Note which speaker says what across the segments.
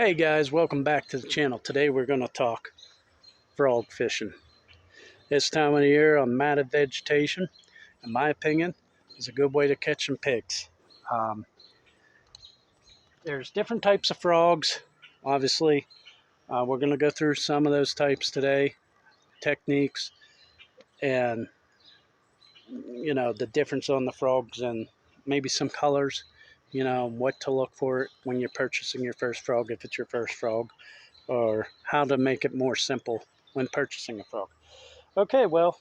Speaker 1: Hey guys, welcome back to the channel. Today we're going to talk frog fishing. This time of the year on matted vegetation, in my opinion, is a good way to catch some pigs. There's different types of frogs, obviously. We're going to go through some of those types today, techniques, and the difference on the frogs and maybe some colors, what to look for when you're purchasing your first frog, if it's your first frog, or how to make it more simple when purchasing a frog. Okay, well,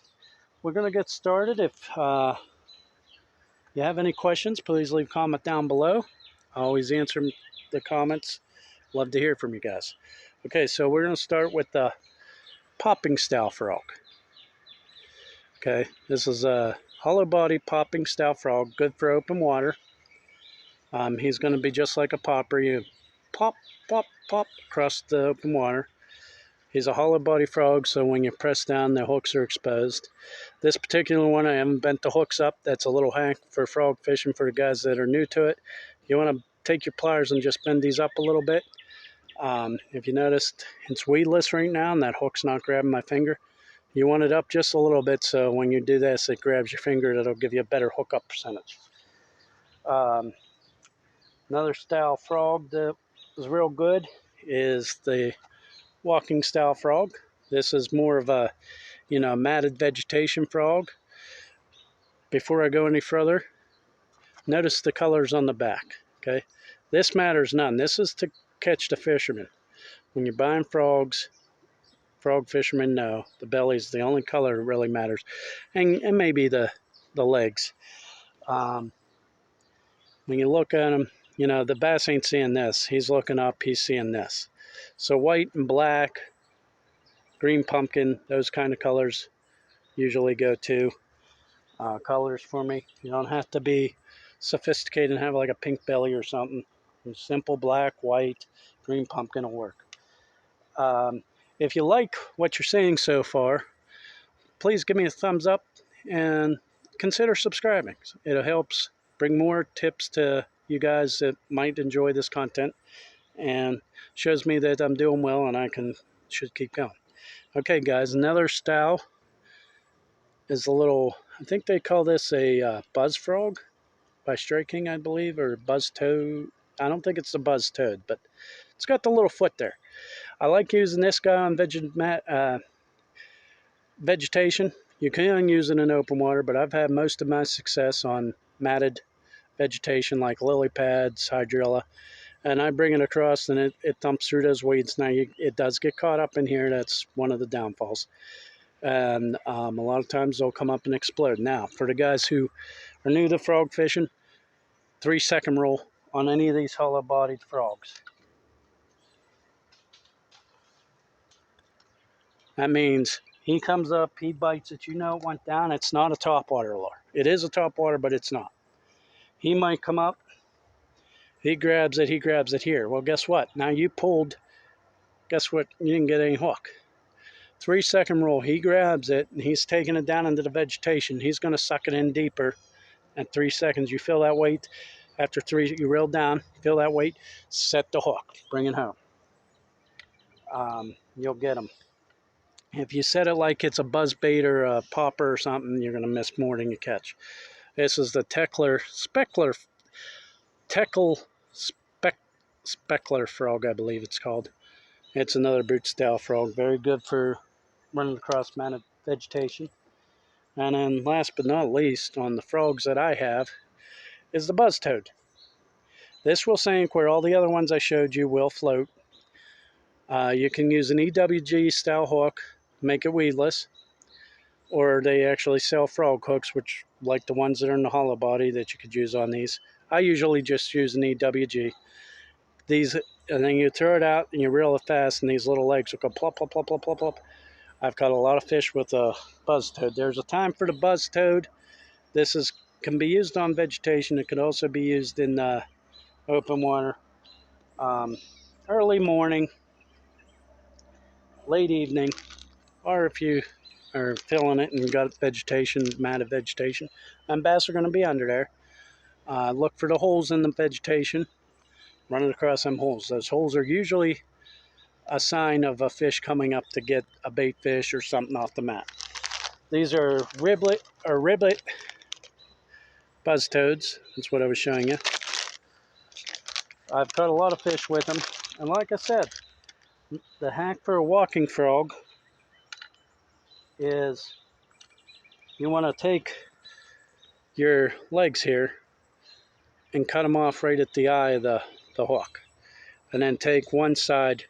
Speaker 1: we're going to get started. If you have any questions, please leave a comment down below. I always answer the comments. Love to hear from you guys. Okay, so we're going to start with the popping style frog. Okay, this is a hollow body popping style frog, good for open water. He's going to be just like a popper. You pop, pop, pop across the open water. He's a hollow body frog, so when you press down, the hooks are exposed. This particular one, I haven't bent the hooks up. That's a little hack for frog fishing for the guys that are new to it. You want to take your pliers and just bend these up a little bit. If you noticed, it's weedless right now, and that hook's not grabbing my finger. You want it up just a little bit, so when you do this, it grabs your finger. That'll give you a better hookup percentage. Another style frog that is real good is the walking style frog. This is more of a, matted vegetation frog. Before I go any further, notice the colors on the back, okay? This matters none. This is to catch the fishermen. When you're buying frogs, frog fishermen know the belly is the only color that really matters, and maybe the legs. When you look at them, the bass ain't seeing this. He's looking up, he's seeing this. So white and black, green pumpkin, those kind of colors usually go to colors for me. You don't have to be sophisticated and have like a pink belly or something. Simple black, white, green pumpkin will work. If you like what you're seeing so far, please give me a thumbs up and consider subscribing. It helps bring more tips to you guys that might enjoy this content and shows me that I'm doing well and I should keep going. Okay guys, another style is a little, I think they call this a buzz frog by Stray King, I believe, or buzz toad. I don't think it's the buzz toad, but it's got the little foot there. I like using this guy on vegetation. You can use it in open water, but I've had most of my success on matted vegetation like lily pads, hydrilla, and I bring it across and it thumps through those weeds. Now it does get caught up in here. That's one of the downfalls. And a lot of times they'll come up and explode. Now, for the guys who are new to frog fishing, 3-second rule on any of these hollow-bodied frogs. That means he comes up, he bites it, it went down. It's not a topwater lure. It is a topwater, but it's not. He might come up, he grabs it here. Well, guess what? Now you pulled, guess what? You didn't get any hook. 3-second rule, he grabs it, and he's taking it down into the vegetation. He's going to suck it in deeper. At 3 seconds, you feel that weight. After 3, you reel down, feel that weight, set the hook, bring it home. You'll get them. If you set it like it's a buzz bait or a popper or something, you're going to miss more than you catch. This is the Speckler frog, I believe it's called. It's another boot style frog. Very good for running across matted vegetation. And then last but not least, on the frogs that I have, is the buzz toad. This will sink where all the other ones I showed you will float. You can use an EWG style hook, make it weedless, or they actually sell frog hooks, which like the ones that are in the hollow body that you could use on these. I usually just use an EWG. These, and then you throw it out and you reel it fast, and these little legs will go plop, plop, plop, plop, plop, plop. I've caught a lot of fish with a buzz toad. There's a time for the buzz toad. This can be used on vegetation. It could also be used in open water. Early morning, late evening, or if you are filling it and got vegetation, matted vegetation, and bass are going to be under there. Look for the holes in the vegetation. running across them holes. Those holes are usually a sign of a fish coming up to get a bait fish or something off the mat. These are riblet buzz toads. That's what I was showing you. I've caught a lot of fish with them, and like I said, the hack for a walking frog is you want to take your legs here and cut them off right at the eye of the hook, and then take one side,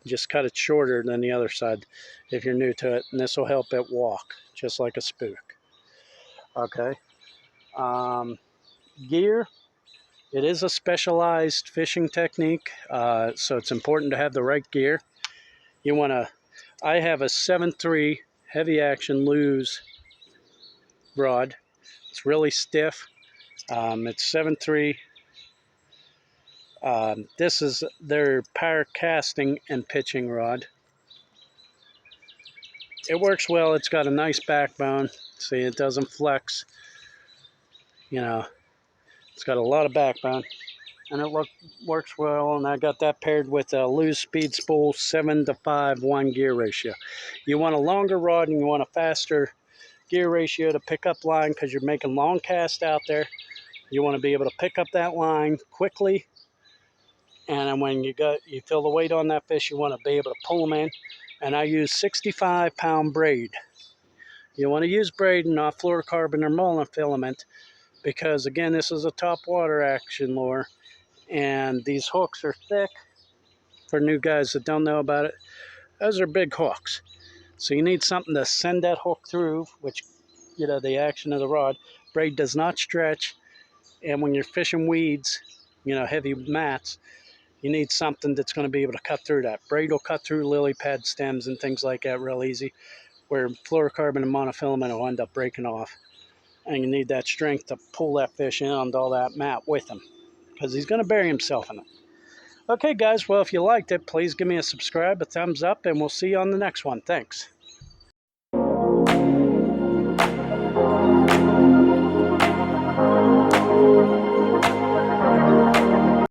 Speaker 1: just cut it shorter than the other side if you're new to it, and this will help it walk just like a spook. Okay. Gear, it is a specialized fishing technique, so it's important to have the right gear. You want to, I have a 7.3 heavy action Lew's rod. It's really stiff. It's 7.3. This is their power casting and pitching rod. It works well. It's got a nice backbone. See, it doesn't flex. You know, it's got a lot of backbone, and it works well. And I got that paired with a Lew's Speed Spool 7:5:1 gear ratio. You want a longer rod and you want a faster gear ratio to pick up line because you're making long casts out there. You want to be able to pick up that line quickly, and then when you feel the weight on that fish, you want to be able to pull them in. And I use 65-pound braid. You want to use braid and not fluorocarbon or monofilament, because again, this is a top water action lure, and these hooks are thick. For new guys that don't know about it, those are big hooks. So you need something to send that hook through, which, you know, the action of the rod. Braid does not stretch, and when you're fishing weeds, you know, heavy mats, you need something that's going to be able to cut through that. Braid will cut through lily pad stems and things like that real easy, where fluorocarbon and monofilament will end up breaking off. And you need that strength to pull that fish in onto all that mat with him, because he's going to bury himself in it. Okay, guys, well, if you liked it, please give me a subscribe, a thumbs up, and we'll see you on the next one. Thanks.